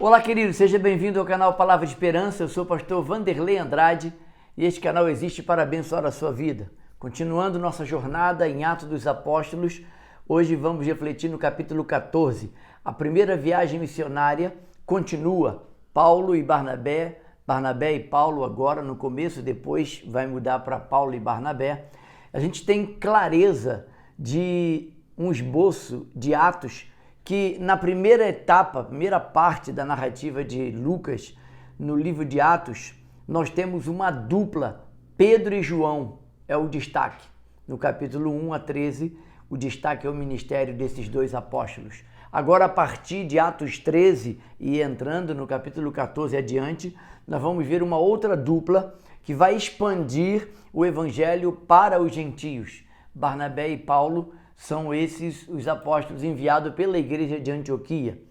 Olá, querido, seja bem-vindo ao canal Palavra de Esperança. Eu sou o pastor Vanderlei Andrade e este canal existe para abençoar a sua vida. Continuando nossa jornada em Atos dos Apóstolos, hoje vamos refletir no capítulo 14. A primeira viagem missionária continua. Paulo e Barnabé, Barnabé e Paulo agora no começo, depois vai mudar para Paulo e Barnabé. A gente tem clareza de um esboço de Atos que na primeira etapa, primeira parte da narrativa de Lucas, no livro de Atos, nós temos uma dupla, Pedro e João, é o destaque. No capítulo 1 a 13, o destaque é o ministério desses dois apóstolos. Agora, a partir de Atos 13 e entrando no capítulo 14 adiante, nós vamos ver uma outra dupla que vai expandir o evangelho para os gentios. Barnabé e Paulo são esses os apóstolos enviados pela igreja de Antioquia.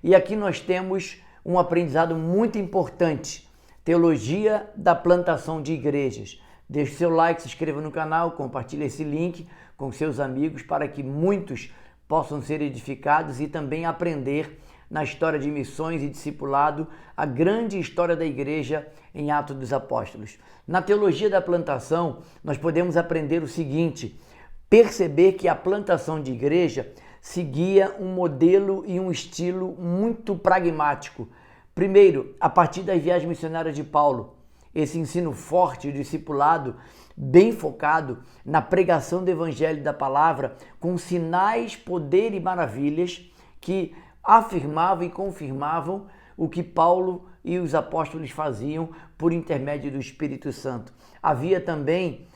E aqui nós temos um aprendizado muito importante, teologia da plantação de igrejas. Deixe seu like, se inscreva no canal, compartilhe esse link com seus amigos para que muitos possam ser edificados e também aprender na história de missões e discipulado, a grande história da igreja em Atos dos Apóstolos. Na teologia da plantação, nós podemos aprender o seguinte: perceber que a plantação de igreja seguia um modelo e um estilo muito pragmático. Primeiro, a partir das viagens missionárias de Paulo, esse ensino forte, o discipulado bem focado na pregação do evangelho e da palavra, com sinais, poder e maravilhas que afirmavam e confirmavam o que Paulo e os apóstolos faziam por intermédio do Espírito Santo. Havia também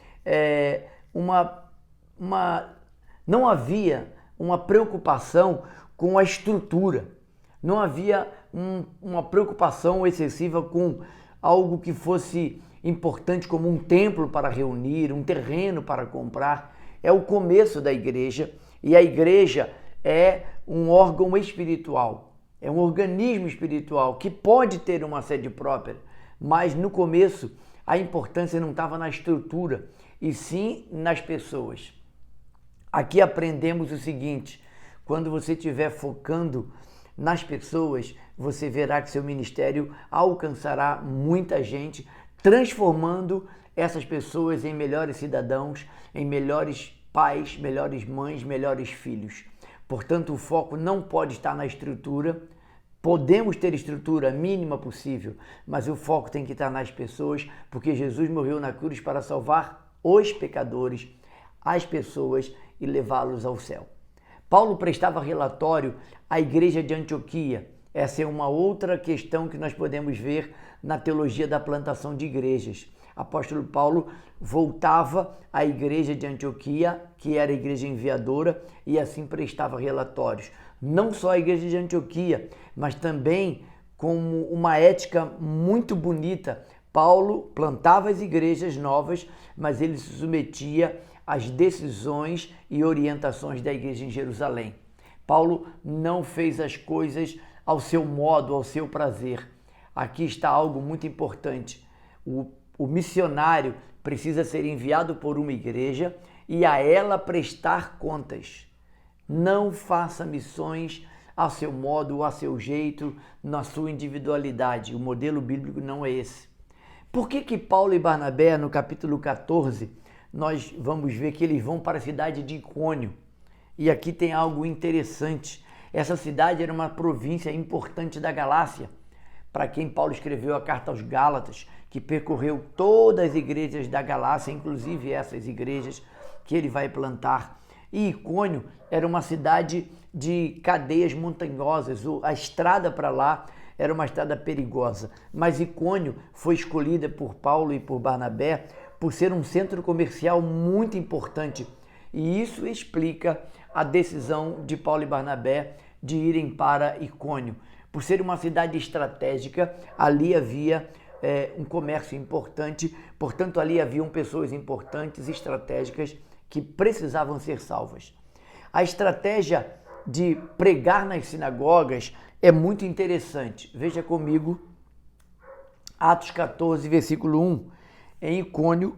não havia uma preocupação com a estrutura, não havia uma preocupação excessiva com algo que fosse importante como um templo para reunir, um terreno para comprar. É o começo da igreja e a igreja é um órgão espiritual, é um organismo espiritual que pode ter uma sede própria, mas no começo a importância não estava na estrutura e sim nas pessoas. Aqui aprendemos o seguinte: quando você estiver focando nas pessoas, você verá que seu ministério alcançará muita gente, transformando essas pessoas em melhores cidadãos, em melhores pais, melhores mães, melhores filhos. Portanto, o foco não pode estar na estrutura. Podemos ter estrutura mínima possível, mas o foco tem que estar nas pessoas, porque Jesus morreu na cruz para salvar os pecadores, as pessoas e levá-los ao céu. Paulo prestava relatório à igreja de Antioquia. Essa é uma outra questão que nós podemos ver na teologia da plantação de igrejas. Apóstolo Paulo voltava à igreja de Antioquia, que era a igreja enviadora, e assim prestava relatórios. Não só a igreja de Antioquia, mas também como uma ética muito bonita. Paulo plantava as igrejas novas, mas ele se submetia às decisões e orientações da igreja em Jerusalém. Paulo não fez as coisas ao seu modo, ao seu prazer. Aqui está algo muito importante. O missionário precisa ser enviado por uma igreja e a ela prestar contas. Não faça missões a seu modo, a seu jeito, na sua individualidade. O modelo bíblico não é esse. Por que Paulo e Barnabé, no capítulo 14, nós vamos ver que eles vão para a cidade de Icônio? E aqui tem algo interessante. Essa cidade era uma província importante da Galácia, para quem Paulo escreveu a carta aos Gálatas, que percorreu todas as igrejas da Galácia, inclusive essas igrejas que ele vai plantar. E Icônio era uma cidade de cadeias montanhosas, a estrada para lá era uma estrada perigosa. Mas Icônio foi escolhida por Paulo e por Barnabé por ser um centro comercial muito importante. E isso explica a decisão de Paulo e Barnabé de irem para Icônio. Por ser uma cidade estratégica, ali havia um comércio importante, portanto ali haviam pessoas importantes, estratégicas, que precisavam ser salvas. A estratégia de pregar nas sinagogas é muito interessante. Veja comigo Atos 14, versículo 1. Em Icônio,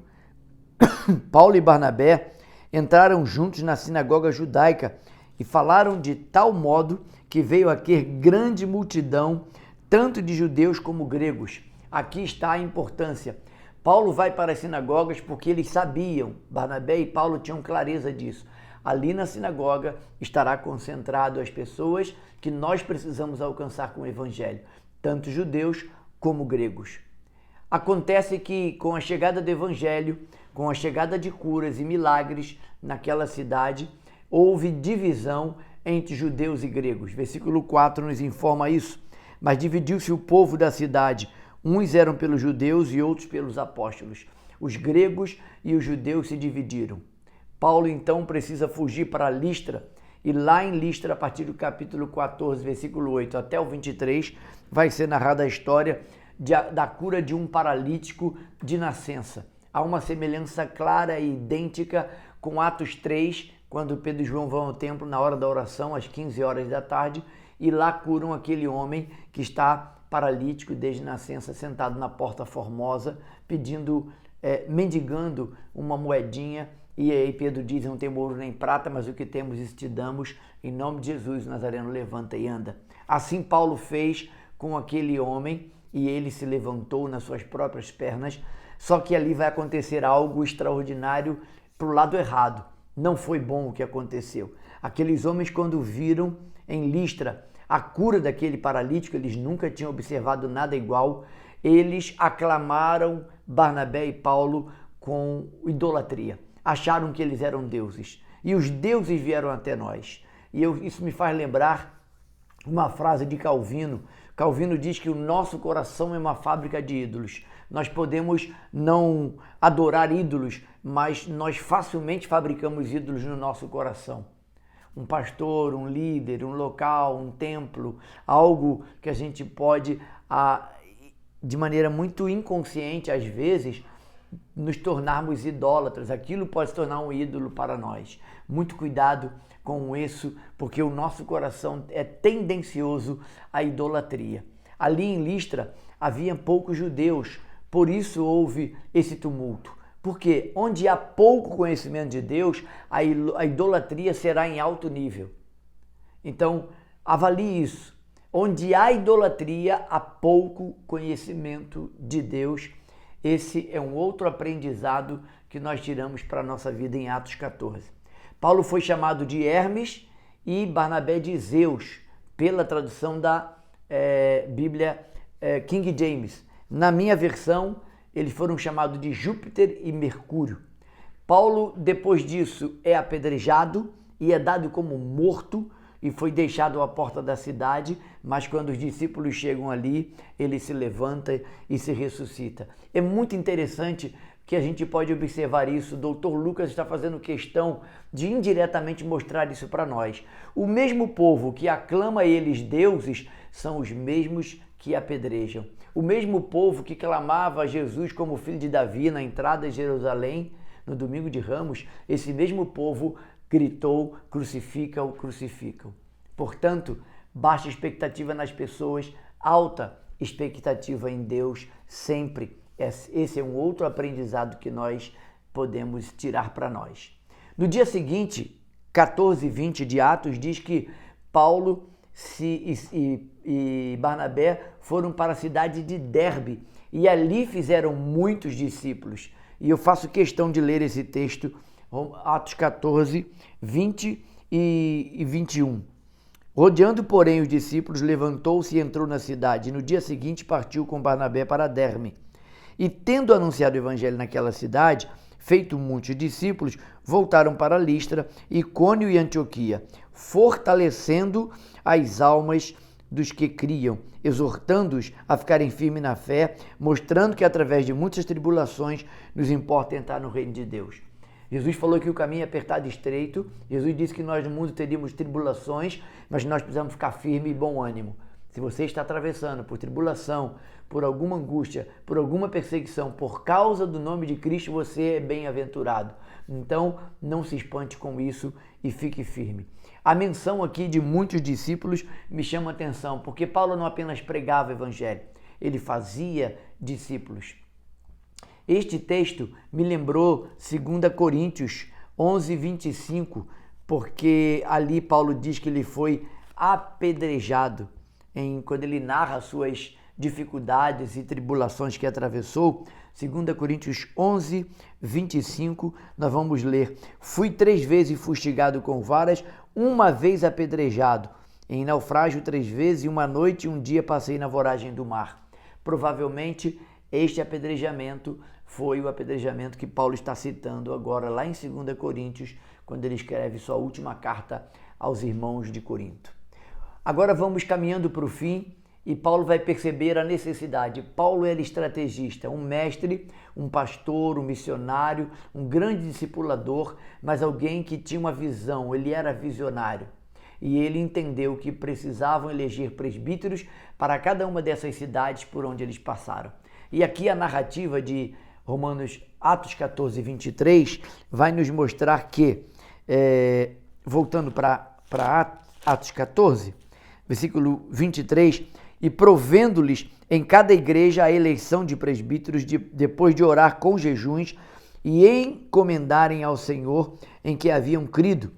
Paulo e Barnabé entraram juntos na sinagoga judaica e falaram de tal modo que veio a ter grande multidão, tanto de judeus como gregos. Aqui está a importância. Paulo vai para as sinagogas porque eles sabiam, Barnabé e Paulo tinham clareza disso. Ali na sinagoga estará concentrado as pessoas que nós precisamos alcançar com o evangelho, tanto judeus como gregos. Acontece que com a chegada do evangelho, com a chegada de curas e milagres naquela cidade, houve divisão entre judeus e gregos. Versículo 4 nos informa isso. Mas dividiu-se o povo da cidade. Uns eram pelos judeus e outros pelos apóstolos. Os gregos e os judeus se dividiram. Paulo então precisa fugir para Listra. E lá em Listra, a partir do capítulo 14, versículo 8 até o 23, vai ser narrada a história da cura de um paralítico de nascença. Há uma semelhança clara e idêntica com Atos 3, quando Pedro e João vão ao templo na hora da oração, às 15 horas da tarde, e lá curam aquele homem que está paralítico desde nascença, sentado na porta formosa, mendigando uma moedinha. E aí Pedro diz: não temos ouro nem prata, mas o que temos isso te damos. Em nome de Jesus, o Nazareno, levanta e anda. Assim Paulo fez com aquele homem, e ele se levantou nas suas próprias pernas. Só que ali vai acontecer algo extraordinário para o lado errado. Não foi bom o que aconteceu. Aqueles homens, quando viram em Listra a cura daquele paralítico, eles nunca tinham observado nada igual. Eles aclamaram Barnabé e Paulo com idolatria. Acharam que eles eram deuses. E os deuses vieram até nós. Isso me faz lembrar uma frase de Calvino. Calvino diz que o nosso coração é uma fábrica de ídolos. Nós podemos não adorar ídolos, mas nós facilmente fabricamos ídolos no nosso coração. Um pastor, um líder, um local, um templo, algo que a gente pode, de maneira muito inconsciente às vezes, nos tornarmos idólatras. Aquilo pode se tornar um ídolo para nós. Muito cuidado com isso, porque o nosso coração é tendencioso à idolatria. Ali em Listra havia poucos judeus, por isso houve esse tumulto. Porque onde há pouco conhecimento de Deus, a idolatria será em alto nível. Então, avalie isso. Onde há idolatria, há pouco conhecimento de Deus. Esse é um outro aprendizado que nós tiramos para a nossa vida em Atos 14. Paulo foi chamado de Hermes e Barnabé de Zeus, pela tradução da Bíblia King James. Na minha versão, eles foram chamados de Júpiter e Mercúrio. Paulo, depois disso, é apedrejado e é dado como morto e foi deixado à porta da cidade, mas quando os discípulos chegam ali, ele se levanta e se ressuscita. É muito interessante que a gente pode observar isso. O Dr. Lucas está fazendo questão de indiretamente mostrar isso para nós. O mesmo povo que aclama eles deuses são os mesmos que apedrejam. O mesmo povo que clamava a Jesus como filho de Davi na entrada de Jerusalém, no domingo de Ramos, esse mesmo povo gritou: crucifica-o, crucifica-o. Portanto, baixa expectativa nas pessoas, alta expectativa em Deus sempre. Esse é um outro aprendizado que nós podemos tirar para nós. No dia seguinte, 14:20 de Atos, diz que Paulo e Barnabé foram para a cidade de Derbe e ali fizeram muitos discípulos. E eu faço questão de ler esse texto, Atos 14, 20 e 21. Rodeando, porém, os discípulos, levantou-se e entrou na cidade. E no dia seguinte partiu com Barnabé para Derbe. E tendo anunciado o evangelho naquela cidade, feito muitos discípulos, voltaram para Listra, Icônio e Antioquia, fortalecendo as almas dos que criam, exortando-os a ficarem firmes na fé, mostrando que através de muitas tribulações nos importa entrar no reino de Deus. Jesus falou que o caminho é apertado e estreito. Jesus disse que nós no mundo teríamos tribulações, mas nós precisamos ficar firmes e bom ânimo. Se você está atravessando por tribulação, por alguma angústia, por alguma perseguição, por causa do nome de Cristo, você é bem-aventurado. Então, não se espante com isso e fique firme. A menção aqui de muitos discípulos me chama a atenção, porque Paulo não apenas pregava o evangelho, ele fazia discípulos. Este texto me lembrou 2 Coríntios 11:25, porque ali Paulo diz que ele foi apedrejado quando ele narra suas dificuldades e tribulações que atravessou. 2 Coríntios 11, 25, nós vamos ler: fui 3 vezes fustigado com varas, 1 vez apedrejado, em naufrágio 3 vezes, e 1 noite e 1 dia passei na voragem do mar. Provavelmente este apedrejamento foi o apedrejamento que Paulo está citando agora lá em 2 Coríntios, quando ele escreve sua última carta aos irmãos de Corinto. Agora vamos caminhando para o fim e Paulo vai perceber a necessidade. Paulo era estrategista, um mestre, um pastor, um missionário, um grande discipulador, mas alguém que tinha uma visão, ele era visionário. E ele entendeu que precisavam eleger presbíteros para cada uma dessas cidades por onde eles passaram. E aqui a narrativa de Atos 14, 23, vai nos mostrar que, voltando para Atos 14, versículo 23, e provendo-lhes em cada igreja a eleição de presbíteros, depois de orar com jejuns e encomendarem ao Senhor em que haviam crido.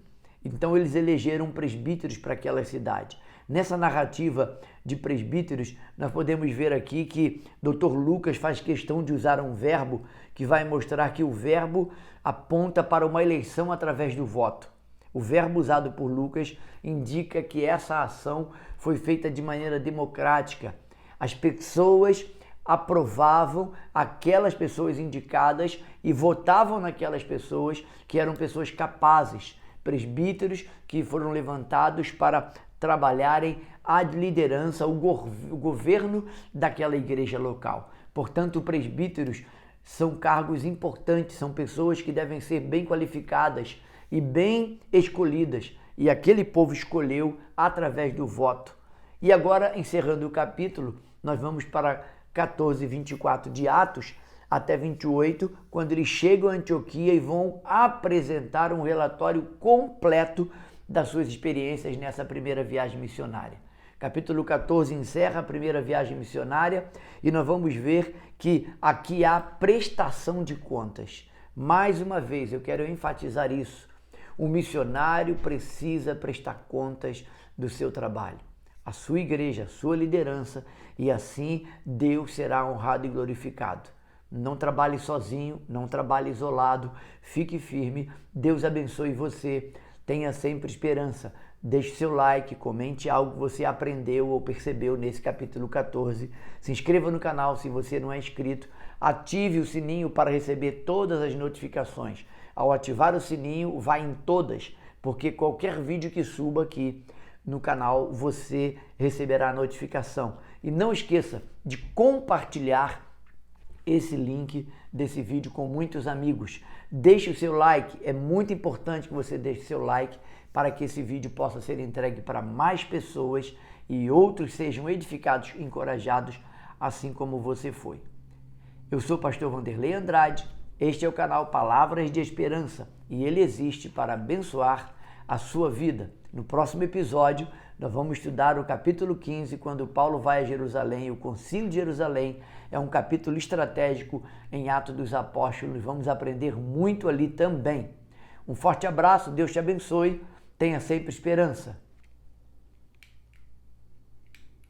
Então eles elegeram presbíteros para aquela cidade. Nessa narrativa de presbíteros, nós podemos ver aqui que Dr. Lucas faz questão de usar um verbo que vai mostrar que o verbo aponta para uma eleição através do voto. O verbo usado por Lucas indica que essa ação foi feita de maneira democrática. As pessoas aprovavam aquelas pessoas indicadas e votavam naquelas pessoas que eram pessoas capazes, presbíteros que foram levantados para trabalharem a liderança, o governo daquela igreja local. Portanto, presbíteros são cargos importantes, são pessoas que devem ser bem qualificadas e bem escolhidas. E aquele povo escolheu através do voto. E agora, encerrando o capítulo, nós vamos para 14, 24 de Atos até 28, quando eles chegam a Antioquia e vão apresentar um relatório completo das suas experiências nessa primeira viagem missionária. Capítulo 14 encerra a primeira viagem missionária e nós vamos ver que aqui há prestação de contas. Mais uma vez, eu quero enfatizar isso. O missionário precisa prestar contas do seu trabalho, a sua igreja, a sua liderança, e assim Deus será honrado e glorificado. Não trabalhe sozinho, não trabalhe isolado, fique firme, Deus abençoe você, tenha sempre esperança. Deixe seu like, comente algo que você aprendeu ou percebeu nesse capítulo 14. Se inscreva no canal se você não é inscrito. Ative o sininho para receber todas as notificações. Ao ativar o sininho, vai em todas, porque qualquer vídeo que suba aqui no canal, você receberá a notificação. E não esqueça de compartilhar esse link desse vídeo com muitos amigos. Deixe o seu like, é muito importante que você deixe seu like para que esse vídeo possa ser entregue para mais pessoas e outros sejam edificados e encorajados, assim como você foi. Eu sou o pastor Vanderlei Andrade, este é o canal Palavras de Esperança e ele existe para abençoar a sua vida. No próximo episódio, nós vamos estudar o capítulo 15, quando Paulo vai a Jerusalém. O Concílio de Jerusalém é um capítulo estratégico em Atos dos Apóstolos. Vamos aprender muito ali também. Um forte abraço, Deus te abençoe, tenha sempre esperança.